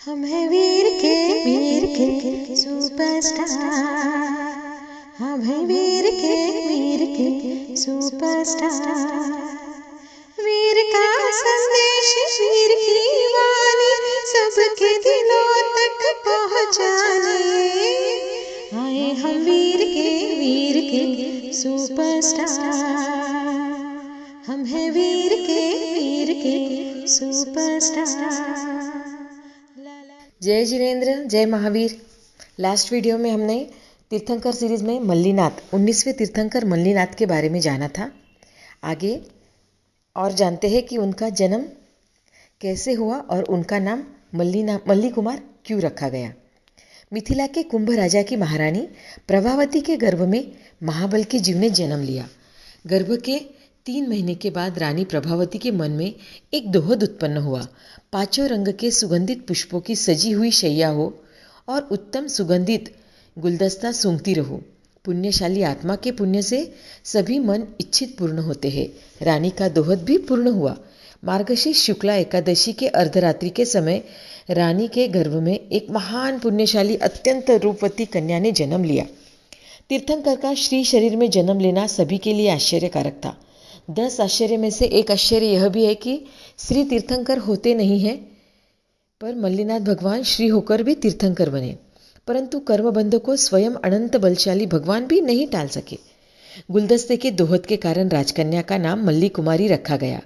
हम हैं वीर के सुपरस्टार। हम हैं वीर के सुपरस्टार। वीर का संदेश, वीर की वाणी सबके दिलों तक पहुँचाने आए हम वीर के सुपरस्टार। हम हैं वीर के सुपरस्टार। जय जिनेंद्र, जय महावीर। लास्ट वीडियो में हमने तीर्थंकर सीरीज में मल्लीनाथ 19वें तीर्थंकर मल्लीनाथ के बारे में जाना था। आगे और जानते हैं कि उनका जन्म कैसे हुआ और उनका नाम मल्ली कुमार क्यों रखा गया। मिथिला के कुंभ राजा की महारानी प्रभावती के गर्भ में महाबल के जीव ने जन्म लिया। गर्भ के 3 महीने के बाद रानी प्रभावती के मन में एक दोहद उत्पन्न हुआ। 5 रंग के सुगंधित पुष्पों की सजी हुई शैया हो और उत्तम सुगंधित गुलदस्ता सूंघती रहो। पुण्यशाली आत्मा के पुण्य से सभी मन इच्छित पूर्ण होते हैं। रानी का दोहद भी पूर्ण हुआ। मार्गशीर्ष शुक्ला एकादशी के अर्धरात्रि के समय रानी के गर्भ में एक महान पुण्यशाली अत्यंत रूपवती कन्या ने जन्म लिया। तीर्थंकर का श्री शरीर में जन्म लेना सभी के लिए आश्चर्यकारक था। 10 आश्चर्य में से एक आश्चर्य यह भी है कि श्री तीर्थंकर होते नहीं हैं, पर मल्लीनाथ भगवान श्री होकर भी तीर्थंकर बने। परंतु कर्मबंध को स्वयं अनंत बलशाली भगवान भी नहीं टाल सके। गुलदस्ते के दोहद के कारण राजकन्या का नाम मल्ली कुमारी रखा गया।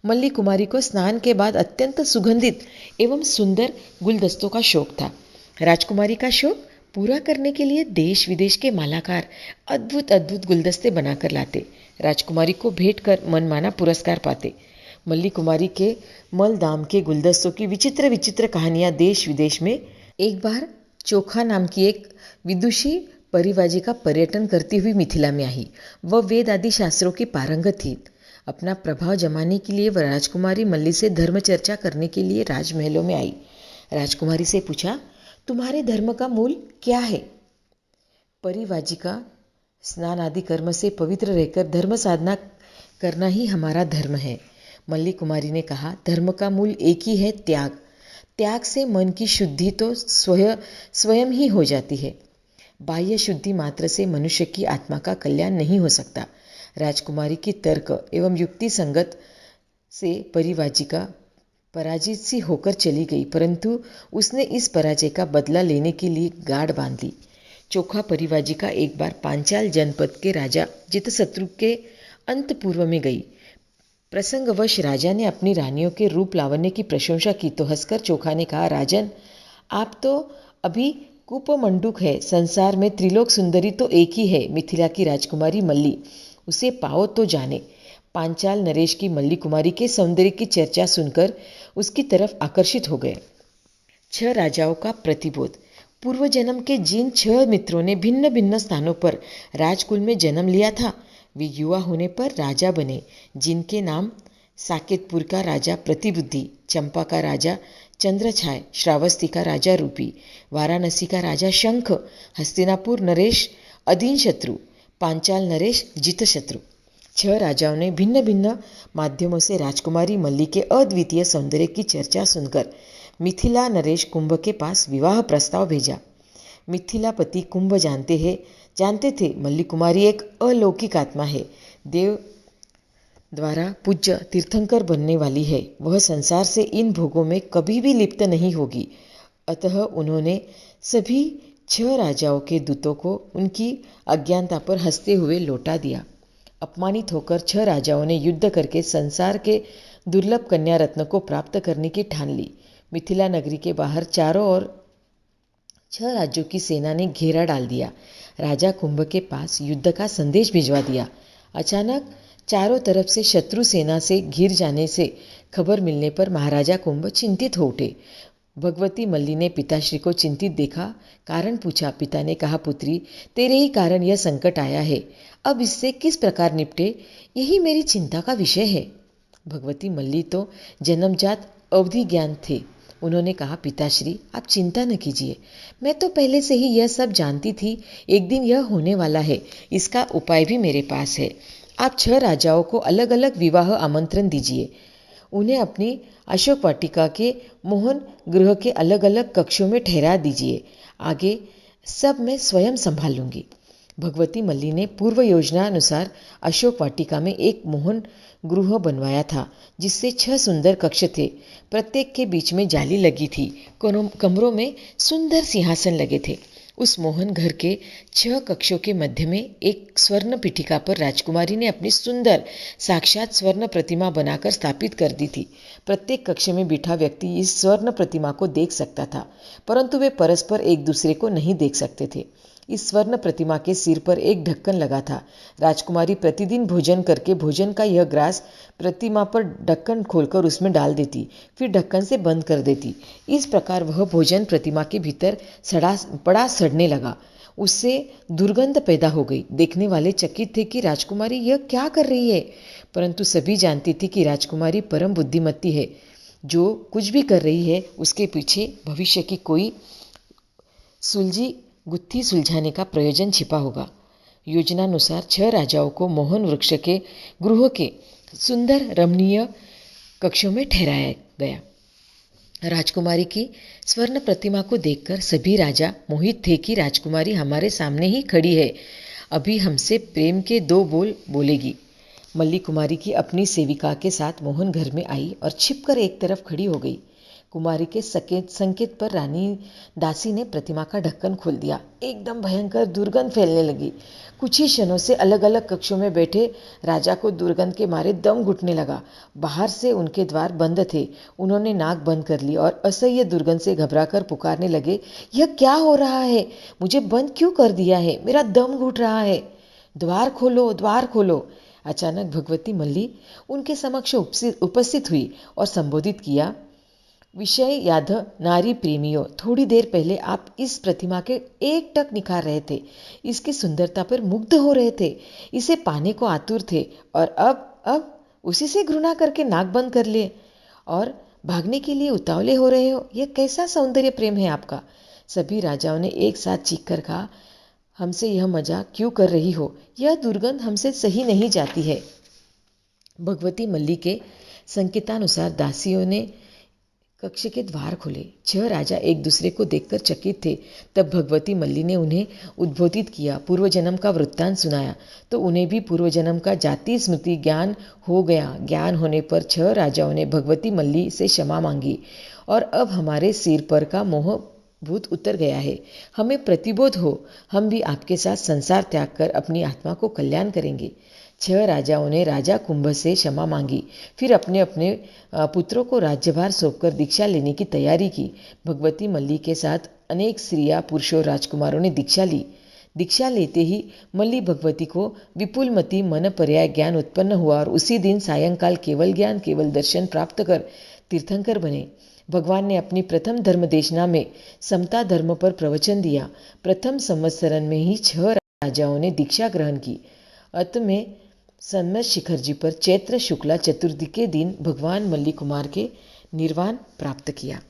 मल्ली कुमारी को स्नान के बाद अत्यंत सुगंधित एवं सुंदर गुलदस्तों का शौक था। राजकुमारी का शौक पूरा करने के लिए देश विदेश के मालाकार अद्भुत अद्भुत गुलदस्ते बनाकर लाते। राजकुमारी को भेंट कर मनमाना पुरस्कार पाते। मल्ली कुमारी के मलदाम के गुलदस्तों की विचित्र विचित्र कहानियां देश विदेश में। एक बार चोखा नाम की एक विदुषी परिवाजिका पर्यटन करती हुई मिथिला में आई। वह वेद आदि शास्त्रों की पारंगत थी। अपना प्रभाव जमाने के लिए वह राजकुमारी मल्ली से धर्म चर्चा करने के लिए राजमहलों में आई। राजकुमारी से पूछा, तुम्हारे धर्म का मूल क्या है? परिवाजिका, स्नान आदि कर्म से पवित्र रहकर धर्म साधना करना ही हमारा धर्म है। मल्ली कुमारी ने कहा, धर्म का मूल एक ही है, त्याग। त्याग से मन की शुद्धि तो स्वयं ही हो जाती है। बाह्य शुद्धि मात्र से मनुष्य की आत्मा का कल्याण नहीं हो सकता। राजकुमारी की तर्क एवं युक्ति संगत से परिवाजिका पराजित सी होकर चली गई, परंतु उसने इस पराजय का बदला लेने के लिए गाड़ बांध ली। चोखा परिवाजिका एक बार पांचाल जनपद के राजा जितशत्रु के अंत पूर्व में गई। प्रसंगवश राजा ने अपनी रानियों के रूप लावण्य की प्रशंसा की तो हंसकर चोखा ने कहा, राजन, आप तो अभी कुपमंडूक है। संसार में त्रिलोक सुंदरी तो एक ही है, मिथिला की राजकुमारी मल्ली। उसे पाओ तो जाने। पांचाल नरेश की मल्ली कुमारी के सौंदर्य की चर्चा सुनकर उसकी तरफ आकर्षित हो गए। 6 राजाओं का प्रतिबोध। पूर्व जन्म के जिन 6 मित्रों ने भिन्न भिन्न स्थानों पर राजकुल में जन्म लिया था, वे युवा होने पर राजा बने, जिनके नाम साकेतपुर का राजा प्रतिबुद्धि, चंपा का राजा चंद्रछाय, श्रावस्ती का राजा रूपी, वाराणसी का राजा शंख, हस्तिनापुर नरेश अधीन शत्रु, पांचाल नरेश जितशत्रु। 6 राजाओं ने भिन्न भिन्न माध्यमों से राजकुमारी मल्ली के अद्वितीय सौंदर्य की चर्चा सुनकर मिथिला नरेश कुंभ के पास विवाह प्रस्ताव भेजा। मिथिलापति कुंभ जानते थे मल्ली कुमारी एक अलौकिक आत्मा है, देव द्वारा पूज्य तीर्थंकर बनने वाली है। वह संसार से इन भोगों में कभी भी लिप्त नहीं होगी। अतः उन्होंने सभी 6 राजाओं के दूतों को उनकी अज्ञानता पर हंसते हुए लौटा दिया। अपमानित होकर 6 राजाओं ने युद्ध करके संसार के दुर्लभ कन्या रत्न को प्राप्त करने की ठान ली। मिथिला नगरी के बाहर चारों ओर 6 राज्यों की सेना ने घेरा डाल दिया। राजा कुंभ के पास युद्ध का संदेश भिजवा दिया। अचानक चारों तरफ से शत्रु सेना से घिर जाने से खबर मिलने पर महाराजा कुंभ चिंतित हो उठे। भगवती मल्ली ने पिताश्री को चिंतित देखा, कारण पूछा। पिता ने कहा, पुत्री, तेरे ही कारण यह संकट आया है। अब इससे किस प्रकार निपटे, यही मेरी चिंता का विषय है। भगवती मल्ली तो जन्मजात अवधि ज्ञान थे। उन्होंने कहा, पिताश्री, आप चिंता न कीजिए, मैं तो पहले से ही यह सब जानती थी। एक दिन यह होने वाला है, इसका उपाय भी मेरे पास है। आप 6 राजाओं को अलग अलग विवाह आमंत्रण दीजिए। उन्हें अपनी अशोक वाटिका के मोहन गृह के अलग अलग कक्षों में ठहरा दीजिए। आगे सब मैं स्वयं संभाल लूंगी। भगवती मल्ली ने पूर्व योजना अनुसार अशोक वाटिका में एक मोहन गृह बनवाया था, जिससे 6 सुंदर कक्ष थे। प्रत्येक के बीच में जाली लगी थी। कमरों में सुंदर सिंहासन लगे थे। उस मोहन घर के 6 कक्षों के मध्य में एक स्वर्ण पीठिका पर राजकुमारी ने अपनी सुंदर साक्षात स्वर्ण प्रतिमा बनाकर स्थापित कर दी थी। प्रत्येक कक्ष में बैठा व्यक्ति इस स्वर्ण प्रतिमा को देख सकता था, परंतु वे परस्पर एक दूसरे को नहीं देख सकते थे। इस स्वर्ण प्रतिमा के सिर पर एक ढक्कन लगा था। राजकुमारी प्रतिदिन भोजन करके भोजन का यह ग्रास प्रतिमा पर ढक्कन खोलकर उसमें डाल देती, फिर ढक्कन से बंद कर देती। इस प्रकार वह भोजन प्रतिमा के भीतर पड़ा सड़ने लगा। उससे दुर्गंध पैदा हो गई। देखने वाले चकित थे कि राजकुमारी यह क्या कर रही है, परंतु सभी जानती थी कि राजकुमारी परम बुद्धिमती है। जो कुछ भी कर रही है उसके पीछे भविष्य की कोई गुत्थी सुलझाने का प्रयोजन छिपा होगा। योजनानुसार 6 राजाओं को मोहन वृक्ष के गृह के सुंदर रमणीय कक्षों में ठहराया गया। राजकुमारी की स्वर्ण प्रतिमा को देखकर सभी राजा मोहित थे कि राजकुमारी हमारे सामने ही खड़ी है, अभी हमसे प्रेम के 2 बोल बोलेगी। मल्ली कुमारी की अपनी सेविका के साथ मोहन घर में आई और छिपकर एक तरफ खड़ी हो गई। कुमारी के संकेत पर रानी दासी ने प्रतिमा का ढक्कन खोल दिया। एकदम भयंकर दुर्गंध फैलने लगी। कुछ ही क्षणों से अलग अलग कक्षों में बैठे राजा को दुर्गंध के मारे दम घुटने लगा। बाहर से उनके द्वार बंद थे। उन्होंने नाक बंद कर ली और असह्य दुर्गंध से घबराकर पुकारने लगे, यह क्या हो रहा है? मुझे बंद क्यों कर दिया है? मेरा दम घुट रहा है। द्वार खोलो, द्वार खोलो। अचानक भगवती मल्ली उनके समक्ष उपस्थित हुई और संबोधित किया, विषय याद नारी प्रेमियों, थोड़ी देर पहले आप इस प्रतिमा के एकटक निखार रहे थे, इसकी सुंदरता पर मुग्ध हो रहे थे, इसे पाने को आतुर थे, और अब उसी से घृणा करके नाक बंद कर लिए और भागने के लिए उतावले हो रहे हो। यह कैसा सौंदर्य प्रेम है आपका? सभी राजाओं ने एक साथ चीख कर कहा, हमसे यह मजाक क्यों कर रही हो? यह दुर्गंध हमसे सही नहीं जाती है। भगवती मल्ली के संकेतानुसार दासियों ने कक्ष के द्वार खोले। 6 राजा एक दूसरे को देखकर चकित थे। तब भगवती मल्ली ने उन्हें उद्बोधित किया, पूर्व जन्म का वृत्तांत सुनाया तो उन्हें भी पूर्व जन्म का जाति स्मृति ज्ञान हो गया। ज्ञान होने पर 6 राजाओं ने भगवती मल्ली से क्षमा मांगी और अब हमारे सिर पर का मोह भूत उतर गया है। हमें प्रतिबोध हो, हम भी आपके साथ संसार त्याग कर अपनी आत्मा को कल्याण करेंगे। 6 राजाओं ने राजा कुंभ से क्षमा मांगी, फिर अपने अपने पुत्रों को राज्यभार सौंपकर दीक्षा लेने की तैयारी की। भगवती मल्ली के साथ अनेक स्त्रियां, पुरुषों, राजकुमारों ने दीक्षा ली। दीक्षा लेते ही मल्ली भगवती को विपुलमती मन पर्याय ज्ञान उत्पन्न हुआ और उसी दिन सायंकाल केवल ज्ञान, केवल दर्शन प्राप्त कर तीर्थंकर बने। भगवान ने अपनी प्रथम धर्म देशना में समता धर्म पर प्रवचन दिया। प्रथम संवत्सरण में ही 6 राजाओं ने दीक्षा ग्रहण की। अंत में सन्मत शिखर जी पर चैत्र शुक्ला चतुर्थी के दिन भगवान मल्ली कुमार के निर्वाण प्राप्त किया।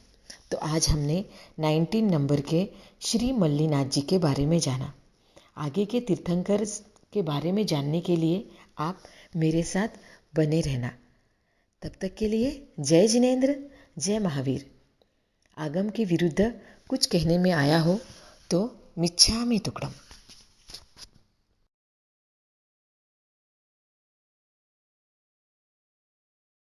तो आज हमने 19 नंबर के श्री मल्लीनाथ जी के बारे में जाना। आगे के तीर्थंकर के बारे में जानने के लिए आप मेरे साथ बने रहना। तब तक के लिए जय जिनेंद्र, जय महावीर। आगम के विरुद्ध कुछ कहने में आया हो तो मिच्छामि तुक्कडम।